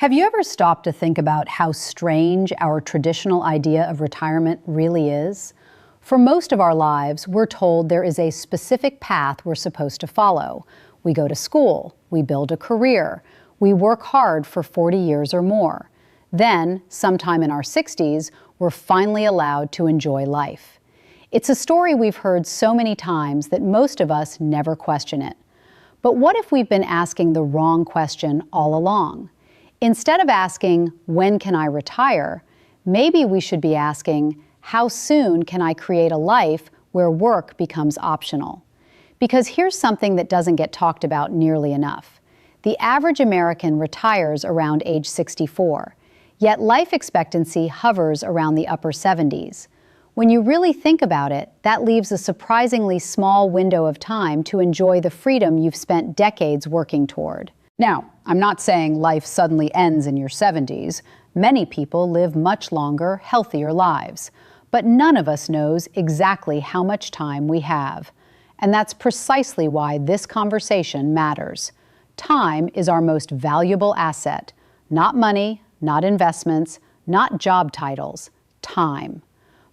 Have you ever stopped to think about how strange our traditional idea of retirement really is? For most of our lives, we're told there is a specific path we're supposed to follow. We go to school, we build a career, we work hard for 40 years or more. Then, sometime in our 60s, we're finally allowed to enjoy life. It's a story we've heard so many times that most of us never question it. But what if we've been asking the wrong question all along? Instead of asking, when can I retire, maybe we should be asking, how soon can I create a life where work becomes optional? Because here's something that doesn't get talked about nearly enough. The average American retires around age 64, yet life expectancy hovers around the upper 70s. When you really think about it, that leaves a surprisingly small window of time to enjoy the freedom you've spent decades working toward. Now, I'm not saying life suddenly ends in your 70s. Many people live much longer, healthier lives. But none of us knows exactly how much time we have. And that's precisely why this conversation matters. Time is our most valuable asset. Not money, not investments, not job titles. Time.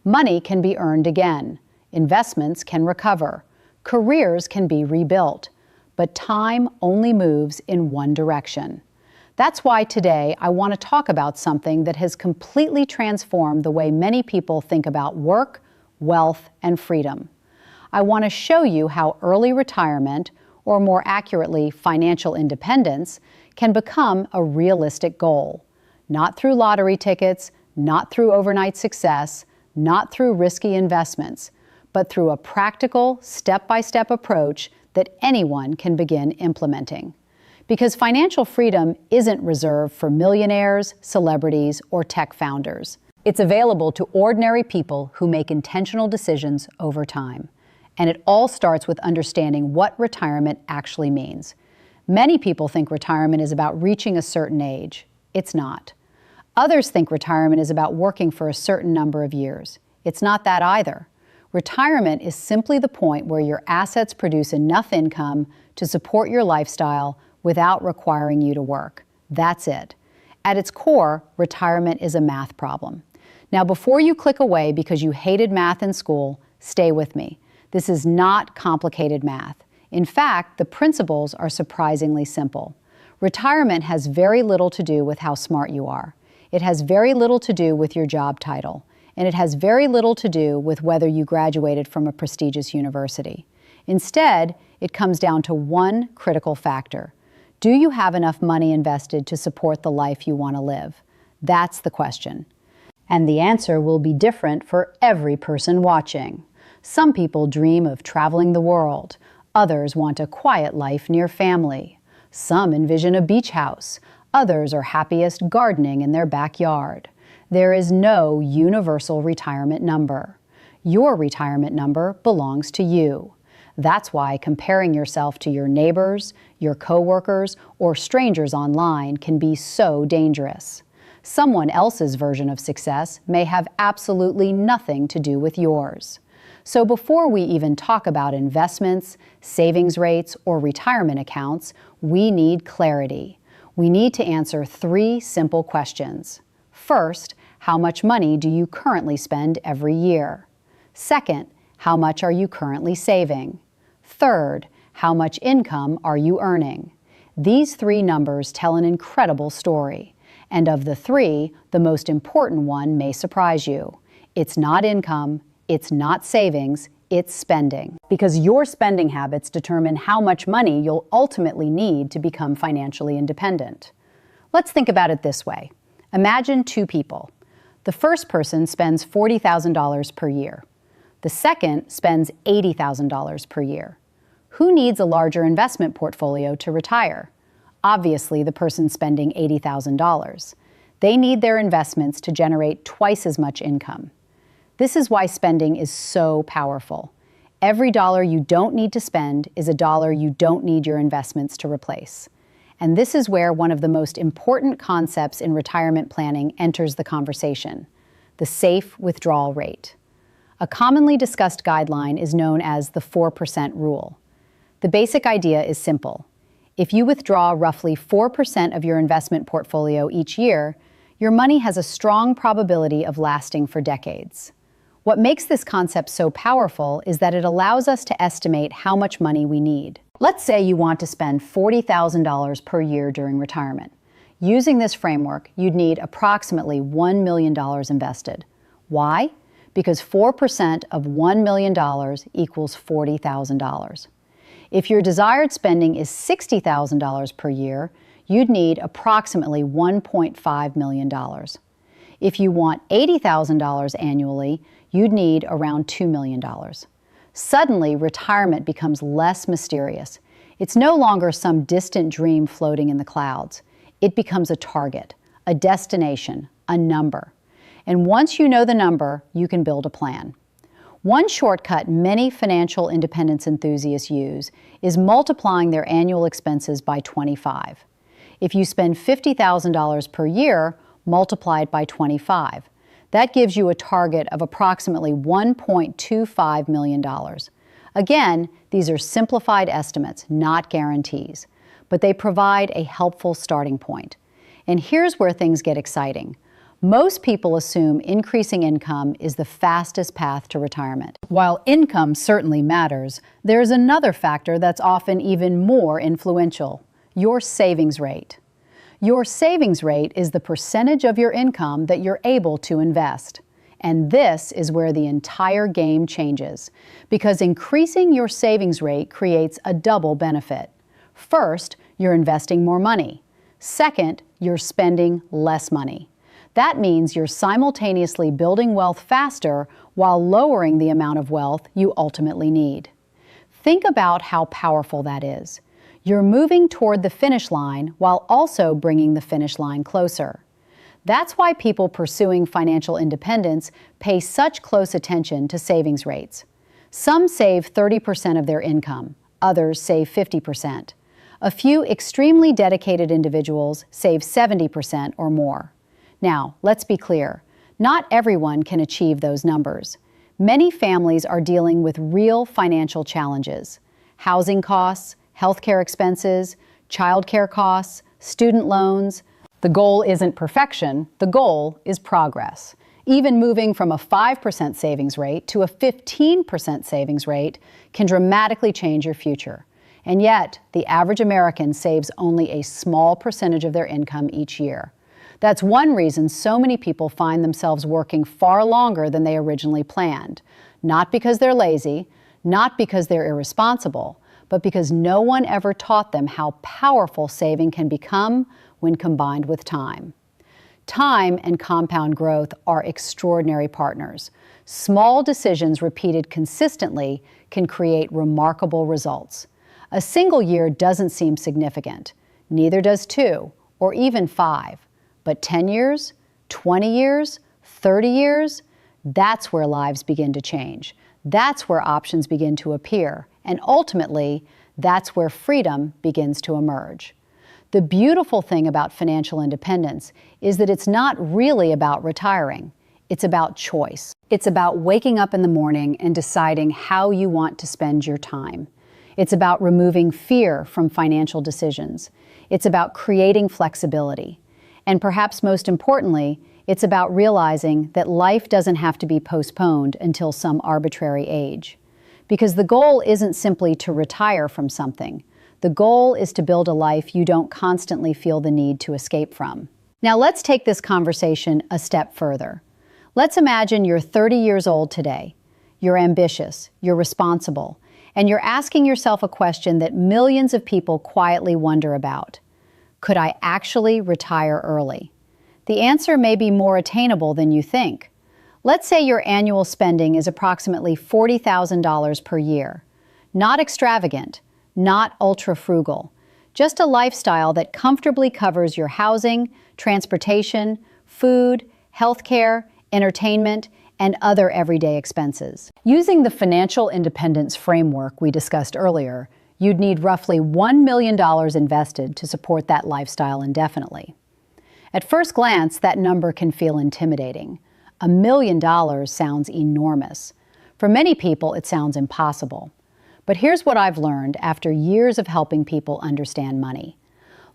Money can be earned again. Investments can recover. Careers can be rebuilt. But time only moves in one direction. That's why today I want to talk about something that has completely transformed the way many people think about work, wealth, and freedom. I want to show you how early retirement, or more accurately, financial independence, can become a realistic goal. Not through lottery tickets, not through overnight success, not through risky investments, but through a practical, step-by-step approach that anyone can begin implementing. Because financial freedom isn't reserved for millionaires, celebrities, or tech founders. It's available to ordinary people who make intentional decisions over time. And it all starts with understanding what retirement actually means. Many people think retirement is about reaching a certain age. It's not. Others think retirement is about working for a certain number of years. It's not that either. Retirement is simply the point where your assets produce enough income to support your lifestyle without requiring you to work. That's it. At its core, retirement is a math problem. Now, before you click away because you hated math in school, stay with me. This is not complicated math. In fact, the principles are surprisingly simple. Retirement has very little to do with how smart you are. It has very little to do with your job title. And it has very little to do with whether you graduated from a prestigious university. Instead, it comes down to one critical factor. Do you have enough money invested to support the life you want to live? That's the question. And the answer will be different for every person watching. Some people dream of traveling the world. Others want a quiet life near family. Some envision a beach house. Others are happiest gardening in their backyard. There is no universal retirement number. Your retirement number belongs to you. That's why comparing yourself to your neighbors, your coworkers, or strangers online can be so dangerous. Someone else's version of success may have absolutely nothing to do with yours. So before we even talk about investments, savings rates, or retirement accounts, we need clarity. We need to answer three simple questions. First, how much money do you currently spend every year? Second, how much are you currently saving? Third, how much income are you earning? These three numbers tell an incredible story. And of the three, the most important one may surprise you. It's not income, it's not savings, it's spending. Because your spending habits determine how much money you'll ultimately need to become financially independent. Let's think about it this way. Imagine two people. The first person spends $40,000 per year. The second spends $80,000 per year. Who needs a larger investment portfolio to retire? Obviously, the person spending $80,000. They need their investments to generate twice as much income. This is why spending is so powerful. Every dollar you don't need to spend is a dollar you don't need your investments to replace. And this is where one of the most important concepts in retirement planning enters the conversation: the safe withdrawal rate. A commonly discussed guideline is known as the 4% rule. The basic idea is simple. If you withdraw roughly 4% of your investment portfolio each year, your money has a strong probability of lasting for decades. What makes this concept so powerful is that it allows us to estimate how much money we need. Let's say you want to spend $40,000 per year during retirement. Using this framework, you'd need approximately $1 million invested. Why? Because 4% of $1 million equals $40,000. If your desired spending is $60,000 per year, you'd need approximately $1.5 million. If you want $80,000 annually, you'd need around $2 million. Suddenly, retirement becomes less mysterious. It's no longer some distant dream floating in the clouds. It becomes a target, a destination, a number. And once you know the number, you can build a plan. One shortcut many financial independence enthusiasts use is multiplying their annual expenses by 25. If you spend $50,000 per year, multiply it by 25. That gives you a target of approximately $1.25 million. Again, these are simplified estimates, not guarantees, but they provide a helpful starting point. And here's where things get exciting. Most people assume increasing income is the fastest path to retirement. While income certainly matters, there's another factor that's often even more influential: your savings rate. Your savings rate is the percentage of your income that you're able to invest. And this is where the entire game changes, because increasing your savings rate creates a double benefit. First, you're investing more money. Second, you're spending less money. That means you're simultaneously building wealth faster while lowering the amount of wealth you ultimately need. Think about how powerful that is. You're moving toward the finish line while also bringing the finish line closer. That's why people pursuing financial independence pay such close attention to savings rates. Some save 30% of their income, others save 50%. A few extremely dedicated individuals save 70% or more. Now, let's be clear. Not everyone can achieve those numbers. Many families are dealing with real financial challenges: housing costs, healthcare expenses, childcare costs, student loans. The goal isn't perfection, the goal is progress. Even moving from a 5% savings rate to a 15% savings rate can dramatically change your future. And yet, the average American saves only a small percentage of their income each year. That's one reason so many people find themselves working far longer than they originally planned. Not because they're lazy, not because they're irresponsible, but because no one ever taught them how powerful saving can become when combined with time. Time and compound growth are extraordinary partners. Small decisions repeated consistently can create remarkable results. A single year doesn't seem significant. Neither does 2, or even 5. But 10 years, 20 years, 30 years, that's where lives begin to change. That's where options begin to appear. And ultimately, that's where freedom begins to emerge. The beautiful thing about financial independence is that it's not really about retiring. It's about choice. It's about waking up in the morning and deciding how you want to spend your time. It's about removing fear from financial decisions. It's about creating flexibility. And perhaps most importantly, it's about realizing that life doesn't have to be postponed until some arbitrary age. Because the goal isn't simply to retire from something. The goal is to build a life you don't constantly feel the need to escape from. Now let's take this conversation a step further. Let's imagine you're 30 years old today. You're ambitious, you're responsible, and you're asking yourself a question that millions of people quietly wonder about. Could I actually retire early? The answer may be more attainable than you think. Let's say your annual spending is approximately $40,000 per year. Not extravagant, not ultra-frugal, just a lifestyle that comfortably covers your housing, transportation, food, healthcare, entertainment, and other everyday expenses. Using the financial independence framework we discussed earlier, you'd need roughly $1 million invested to support that lifestyle indefinitely. At first glance, that number can feel intimidating. $1 million sounds enormous. For many people, it sounds impossible. But here's what I've learned after years of helping people understand money.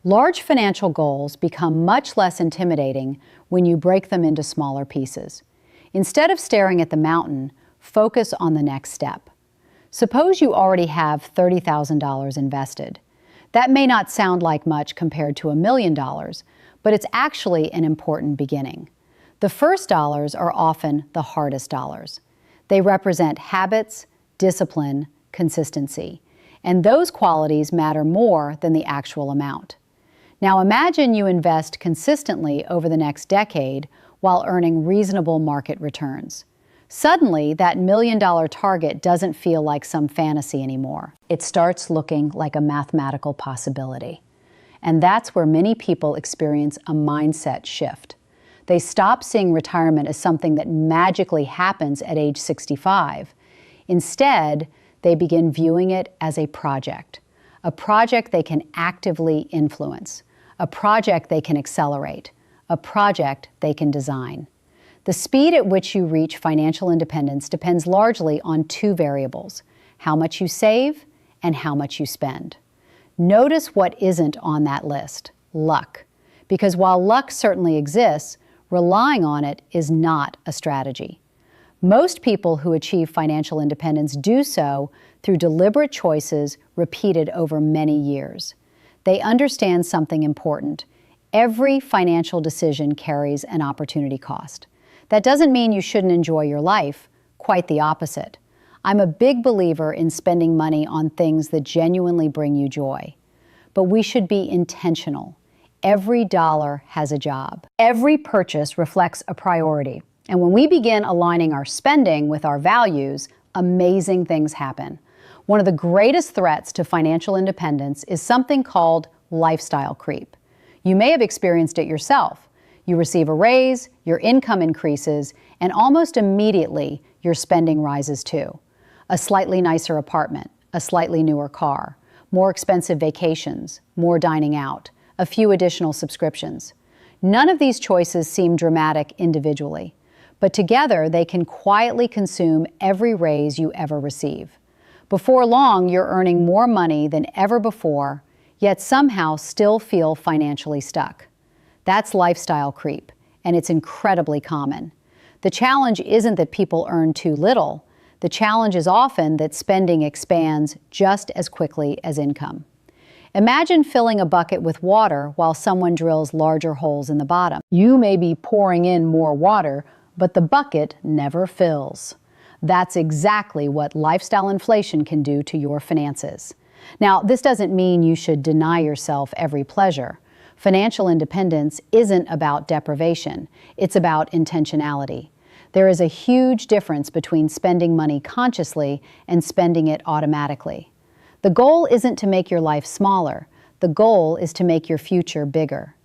Large financial goals become much less intimidating when you break them into smaller pieces. Instead of staring at the mountain, focus on the next step. Suppose you already have $30,000 invested. That may not sound like much compared to $1 million, but it's actually an important beginning. The first dollars are often the hardest dollars. They represent habits, discipline, consistency, and those qualities matter more than the actual amount. Now imagine you invest consistently over the next decade while earning reasonable market returns. Suddenly, that $1 million target doesn't feel like some fantasy anymore. It starts looking like a mathematical possibility. And that's where many people experience a mindset shift. They stop seeing retirement as something that magically happens at age 65. Instead, they begin viewing it as a project they can actively influence, a project they can accelerate, a project they can design. The speed at which you reach financial independence depends largely on two variables: how much you save and how much you spend. Notice what isn't on that list: luck. Because while luck certainly exists, relying on it is not a strategy. Most people who achieve financial independence do so through deliberate choices repeated over many years. They understand something important. Every financial decision carries an opportunity cost. That doesn't mean you shouldn't enjoy your life, quite the opposite. I'm a big believer in spending money on things that genuinely bring you joy. But we should be intentional. Every dollar has a job. Every purchase reflects a priority. And when we begin aligning our spending with our values, amazing things happen. One of the greatest threats to financial independence is something called lifestyle creep. You may have experienced it yourself. You receive a raise, your income increases, and almost immediately your spending rises too. A slightly nicer apartment, a slightly newer car, more expensive vacations, more dining out, a few additional subscriptions. None of these choices seem dramatic individually, but together they can quietly consume every raise you ever receive. Before long, you're earning more money than ever before, yet somehow still feel financially stuck. That's lifestyle creep, and it's incredibly common. The challenge isn't that people earn too little. The challenge is often that spending expands just as quickly as income. Imagine filling a bucket with water while someone drills larger holes in the bottom. You may be pouring in more water, but the bucket never fills. That's exactly what lifestyle inflation can do to your finances. Now, this doesn't mean you should deny yourself every pleasure. Financial independence isn't about deprivation, it's about intentionality. There is a huge difference between spending money consciously and spending it automatically. The goal isn't to make your life smaller, the goal is to make your future bigger.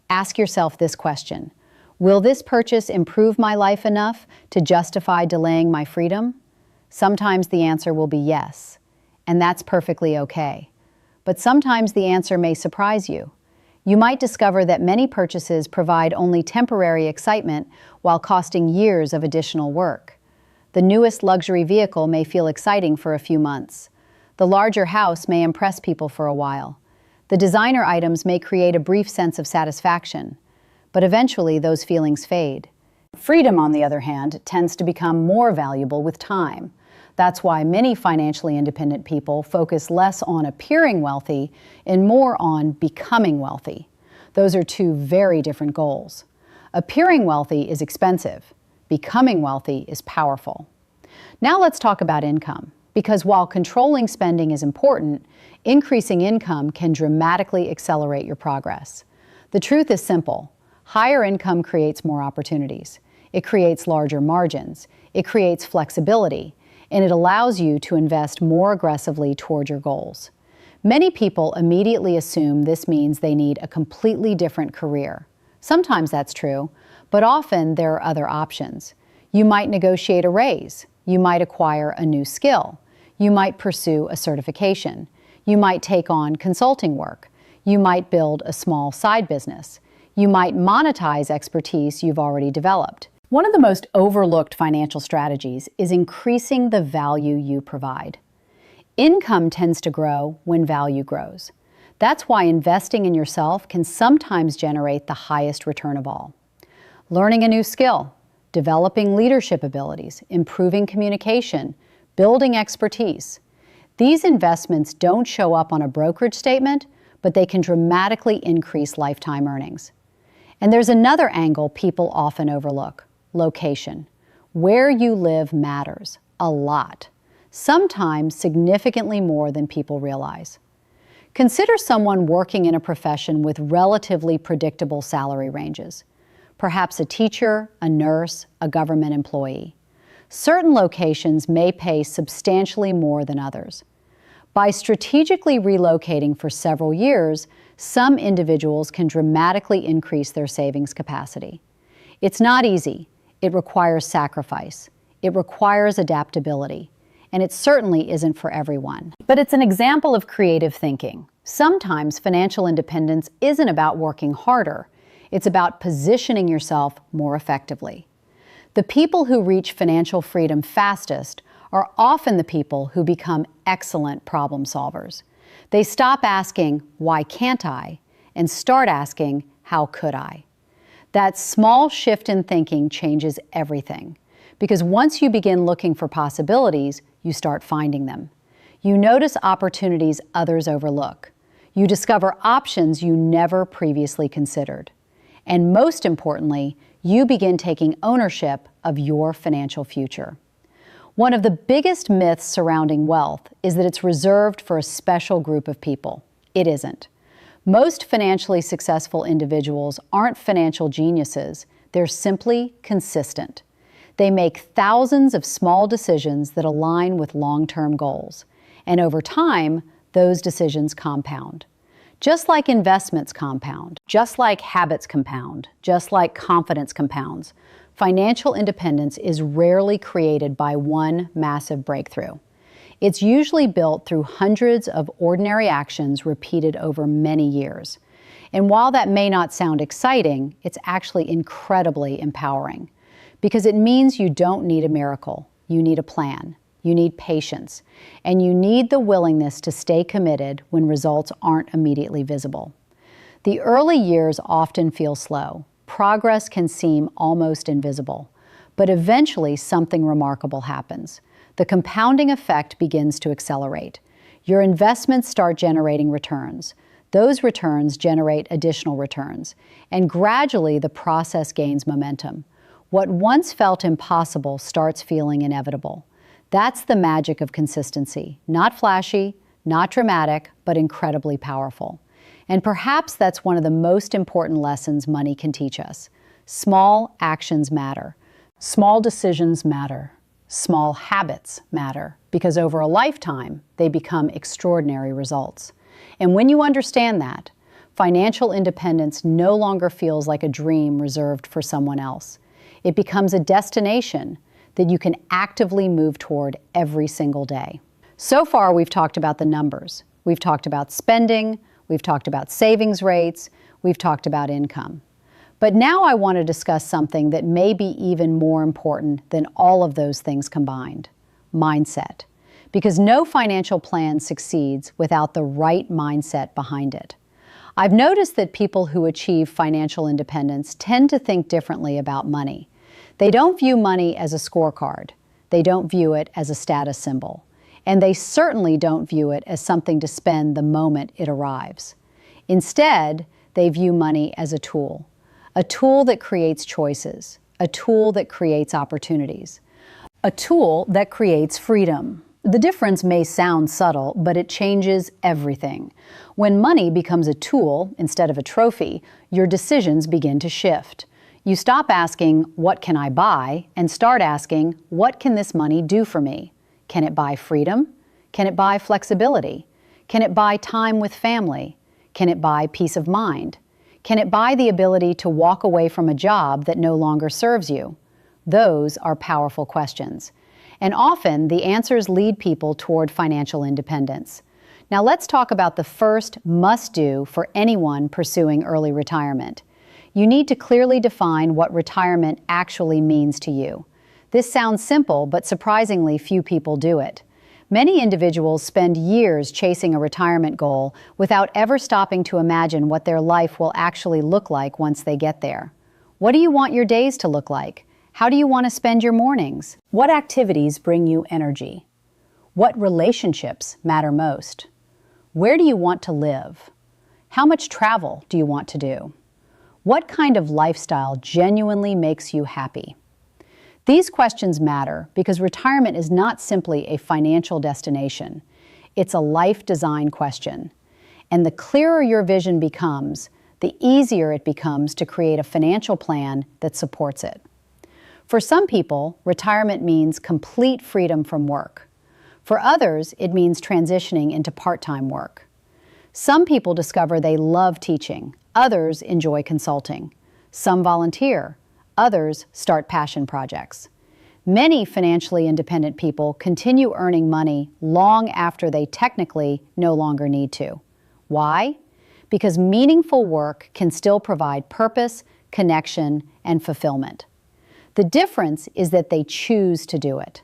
Ask yourself this question: will this purchase improve my life enough to justify delaying my freedom? Sometimes the answer will be yes, and that's perfectly okay. But sometimes the answer may surprise you. You might discover that many purchases provide only temporary excitement while costing years of additional work. The newest luxury vehicle may feel exciting for a few months. The larger house may impress people for a while. The designer items may create a brief sense of satisfaction, but eventually those feelings fade. Freedom, on the other hand, tends to become more valuable with time. That's why many financially independent people focus less on appearing wealthy and more on becoming wealthy. Those are two very different goals. Appearing wealthy is expensive. Becoming wealthy is powerful. Now let's talk about income, because while controlling spending is important, increasing income can dramatically accelerate your progress. The truth is simple. Higher income creates more opportunities. It creates larger margins. It creates flexibility. And it allows you to invest more aggressively toward your goals. Many people immediately assume this means they need a completely different career. Sometimes that's true, but often there are other options. You might negotiate a raise. You might acquire a new skill. You might pursue a certification. You might take on consulting work. You might build a small side business. You might monetize expertise you've already developed. One of the most overlooked financial strategies is increasing the value you provide. Income tends to grow when value grows. That's why investing in yourself can sometimes generate the highest return of all. Learning a new skill, developing leadership abilities, improving communication, building expertise. These investments don't show up on a brokerage statement, but they can dramatically increase lifetime earnings. And there's another angle people often overlook: location. Where you live matters a lot, sometimes significantly more than people realize. Consider someone working in a profession with relatively predictable salary ranges. Perhaps a teacher, a nurse, a government employee. Certain locations may pay substantially more than others. By strategically relocating for several years, some individuals can dramatically increase their savings capacity. It's not easy. It requires sacrifice. It requires adaptability. And it certainly isn't for everyone. But it's an example of creative thinking. Sometimes financial independence isn't about working harder. It's about positioning yourself more effectively. The people who reach financial freedom fastest are often the people who become excellent problem solvers. They stop asking, "Why can't I?" and start asking, "How could I?" That small shift in thinking changes everything. Because once you begin looking for possibilities, you start finding them. You notice opportunities others overlook. You discover options you never previously considered. And most importantly, you begin taking ownership of your financial future. One of the biggest myths surrounding wealth is that it's reserved for a special group of people. It isn't. Most financially successful individuals aren't financial geniuses. They're simply consistent. They make thousands of small decisions that align with long-term goals. And over time, those decisions compound. Just like investments compound, just like habits compound, just like confidence compounds, financial independence is rarely created by one massive breakthrough. It's usually built through hundreds of ordinary actions repeated over many years. And while that may not sound exciting, it's actually incredibly empowering. Because it means you don't need a miracle. You need a plan. You need patience. And you need the willingness to stay committed when results aren't immediately visible. The early years often feel slow. Progress can seem almost invisible. But eventually something remarkable happens. The compounding effect begins to accelerate. Your investments start generating returns. Those returns generate additional returns. And gradually the process gains momentum. What once felt impossible starts feeling inevitable. That's the magic of consistency. Not flashy, not dramatic, but incredibly powerful. And perhaps that's one of the most important lessons money can teach us. Small actions matter. Small decisions matter. Small habits matter, because over a lifetime, they become extraordinary results. And when you understand that, financial independence no longer feels like a dream reserved for someone else. It becomes a destination that you can actively move toward every single day. So far, we've talked about the numbers. We've talked about spending. We've talked about savings rates. We've talked about income. But now I want to discuss something that may be even more important than all of those things combined: mindset. Because no financial plan succeeds without the right mindset behind it. I've noticed that people who achieve financial independence tend to think differently about money. They don't view money as a scorecard. They don't view it as a status symbol. And they certainly don't view it as something to spend the moment it arrives. Instead, they view money as a tool that creates choices, a tool that creates opportunities, a tool that creates freedom. The difference may sound subtle, but it changes everything. When money becomes a tool instead of a trophy, your decisions begin to shift. You stop asking, "What can I buy?" and start asking, "What can this money do for me?" Can it buy freedom? Can it buy flexibility? Can it buy time with family? Can it buy peace of mind? Can it buy the ability to walk away from a job that no longer serves you? Those are powerful questions. And often, the answers lead people toward financial independence. Now let's talk about the first must-do for anyone pursuing early retirement. You need to clearly define what retirement actually means to you. This sounds simple, but surprisingly few people do it. Many individuals spend years chasing a retirement goal without ever stopping to imagine what their life will actually look like once they get there. What do you want your days to look like? How do you want to spend your mornings? What activities bring you energy? What relationships matter most? Where do you want to live? How much travel do you want to do? What kind of lifestyle genuinely makes you happy? These questions matter because retirement is not simply a financial destination. It's a life design question. And the clearer your vision becomes, the easier it becomes to create a financial plan that supports it. For some people, retirement means complete freedom from work. For others, it means transitioning into part-time work. Some people discover they love teaching. Others enjoy consulting. Some volunteer. Others start passion projects. Many financially independent people continue earning money long after they technically no longer need to. Why? Because meaningful work can still provide purpose, connection, and fulfillment. The difference is that they choose to do it.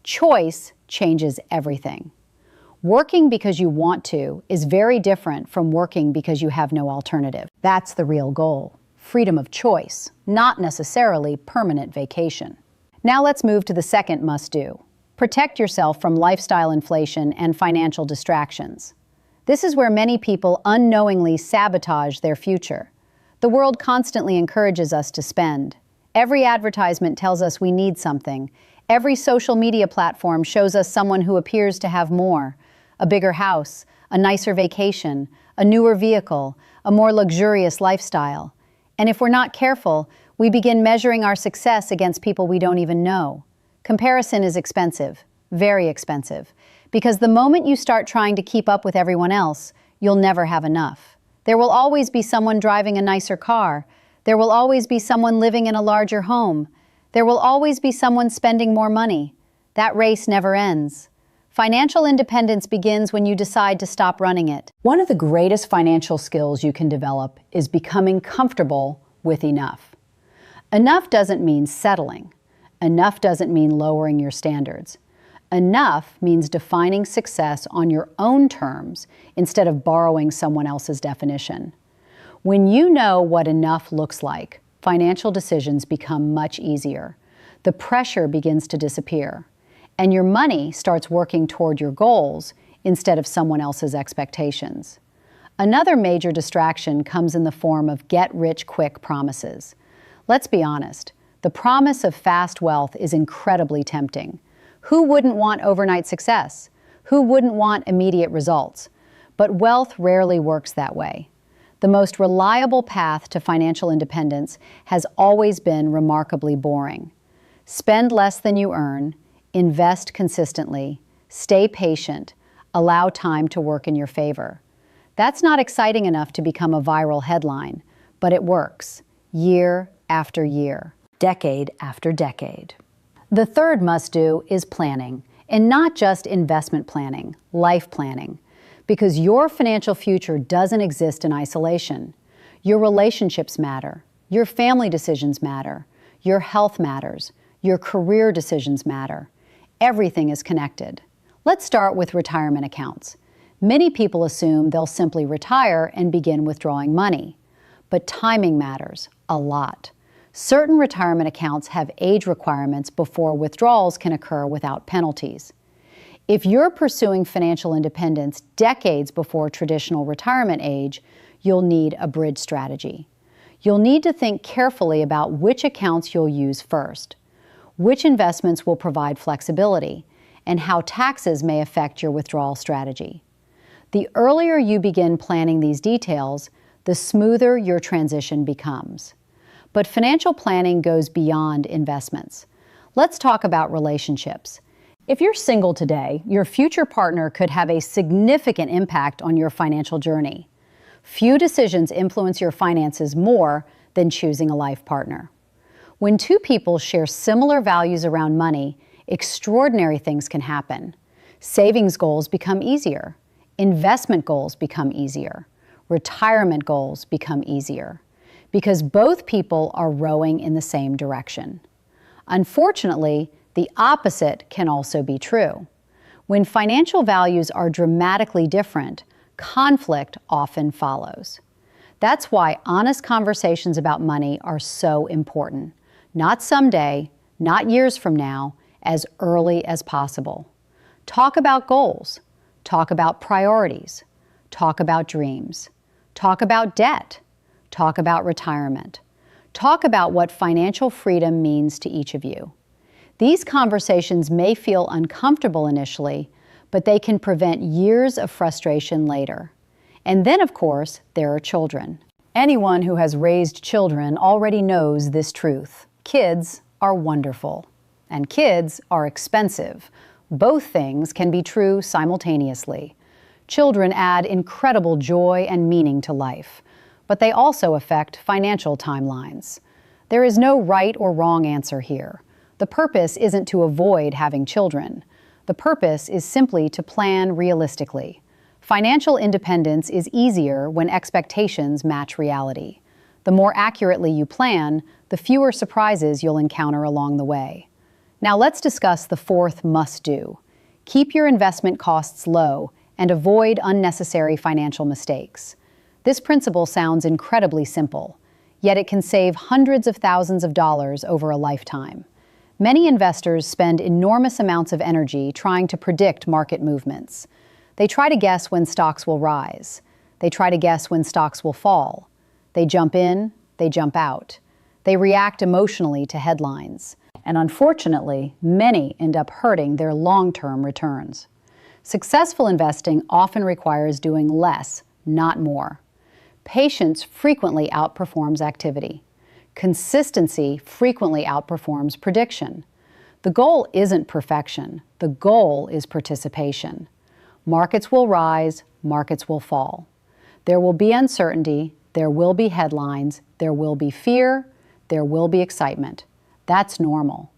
Choice changes everything. Working because you want to is very different from working because you have no alternative. That's the real goal. Freedom of choice, not necessarily permanent vacation. Now let's move to the second must-do. Protect yourself from lifestyle inflation and financial distractions. This is where many people unknowingly sabotage their future. The world constantly encourages us to spend. Every advertisement tells us we need something. Every social media platform shows us someone who appears to have more. A bigger house, a nicer vacation, a newer vehicle, a more luxurious lifestyle. And if we're not careful, we begin measuring our success against people we don't even know. Comparison is expensive, very expensive, because the moment you start trying to keep up with everyone else, you'll never have enough. There will always be someone driving a nicer car. There will always be someone living in a larger home. There will always be someone spending more money. That race never ends. Financial independence begins when you decide to stop running it. One of the greatest financial skills you can develop is becoming comfortable with enough. Enough doesn't mean settling. Enough doesn't mean lowering your standards. Enough means defining success on your own terms instead of borrowing someone else's definition. When you know what enough looks like, financial decisions become much easier. The pressure begins to disappear. And your money starts working toward your goals instead of someone else's expectations. Another major distraction comes in the form of get-rich-quick promises. Let's be honest, the promise of fast wealth is incredibly tempting. Who wouldn't want overnight success? Who wouldn't want immediate results? But wealth rarely works that way. The most reliable path to financial independence has always been remarkably boring. Spend less than you earn, invest consistently, stay patient, allow time to work in your favor. That's not exciting enough to become a viral headline, but it works, year after year, decade after decade. The third must-do is planning, and not just investment planning, life planning, because your financial future doesn't exist in isolation. Your relationships matter, your family decisions matter, your health matters, your career decisions matter. Everything is connected. Let's start with retirement accounts. Many people assume they'll simply retire and begin withdrawing money. But timing matters a lot. Certain retirement accounts have age requirements before withdrawals can occur without penalties. If you're pursuing financial independence decades before traditional retirement age, you'll need a bridge strategy. You'll need to think carefully about which accounts you'll use first, which investments will provide flexibility, and how taxes may affect your withdrawal strategy. The earlier you begin planning these details, the smoother your transition becomes. But financial planning goes beyond investments. Let's talk about relationships. If you're single today, your future partner could have a significant impact on your financial journey. Few decisions influence your finances more than choosing a life partner. When two people share similar values around money, extraordinary things can happen. Savings goals become easier. Investment goals become easier. Retirement goals become easier. Because both people are rowing in the same direction. Unfortunately, the opposite can also be true. When financial values are dramatically different, conflict often follows. That's why honest conversations about money are so important. Not someday, not years from now, as early as possible. Talk about goals. Talk about priorities. Talk about dreams. Talk about debt. Talk about retirement. Talk about what financial freedom means to each of you. These conversations may feel uncomfortable initially, but they can prevent years of frustration later. And then, of course, there are children. Anyone who has raised children already knows this truth. Kids are wonderful, and kids are expensive. Both things can be true simultaneously. Children add incredible joy and meaning to life, but they also affect financial timelines. There is no right or wrong answer here. The purpose isn't to avoid having children. The purpose is simply to plan realistically. Financial independence is easier when expectations match reality. The more accurately you plan, the fewer surprises you'll encounter along the way. Now let's discuss the fourth must-do. Keep your investment costs low and avoid unnecessary financial mistakes. This principle sounds incredibly simple, yet it can save hundreds of thousands of dollars over a lifetime. Many investors spend enormous amounts of energy trying to predict market movements. They try to guess when stocks will rise. They try to guess when stocks will fall. They jump in, they jump out. They react emotionally to headlines. And unfortunately, many end up hurting their long-term returns. Successful investing often requires doing less, not more. Patience frequently outperforms activity. Consistency frequently outperforms prediction. The goal isn't perfection. The goal is participation. Markets will rise, markets will fall. There will be uncertainty, there will be headlines, there will be fear, there will be excitement. That's normal.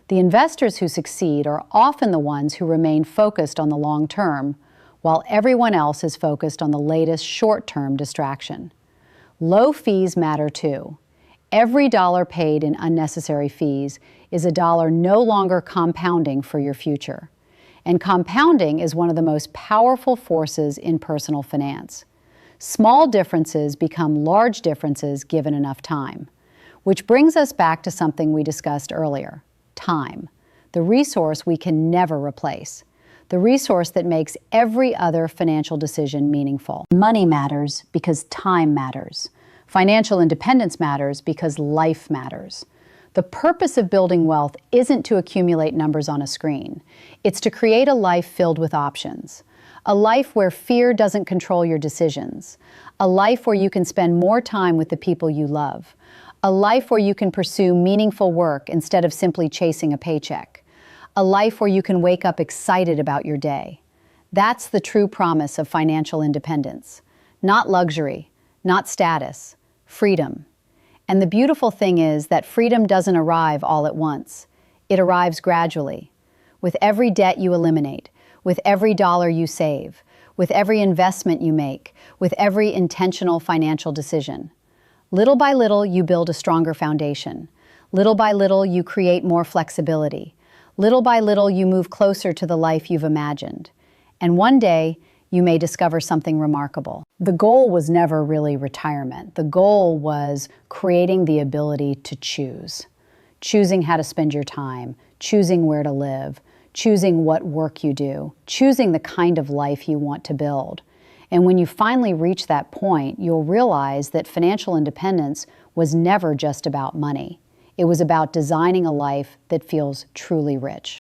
The investors who succeed are often the ones who remain focused on the long term, while everyone else is focused on the latest short-term distraction. Low fees matter too. Every dollar paid in unnecessary fees is a dollar no longer compounding for your future. And compounding is one of the most powerful forces in personal finance. Small differences become large differences given enough time. Which brings us back to something we discussed earlier: time, the resource we can never replace, the resource that makes every other financial decision meaningful. Money matters because time matters. Financial independence matters because life matters. The purpose of building wealth isn't to accumulate numbers on a screen. It's to create a life filled with options. A life where fear doesn't control your decisions. A life where you can spend more time with the people you love. A life where you can pursue meaningful work instead of simply chasing a paycheck. A life where you can wake up excited about your day. That's the true promise of financial independence. Not luxury, not status, freedom. And the beautiful thing is that freedom doesn't arrive all at once. It arrives gradually. With every debt you eliminate, with every dollar you save, with every investment you make, with every intentional financial decision. Little by little, you build a stronger foundation. Little by little, you create more flexibility. Little by little, you move closer to the life you've imagined. And one day, you may discover something remarkable. The goal was never really retirement. The goal was creating the ability to choose. Choosing how to spend your time, choosing where to live, choosing what work you do, choosing the kind of life you want to build. And when you finally reach that point, you'll realize that financial independence was never just about money. It was about designing a life that feels truly rich.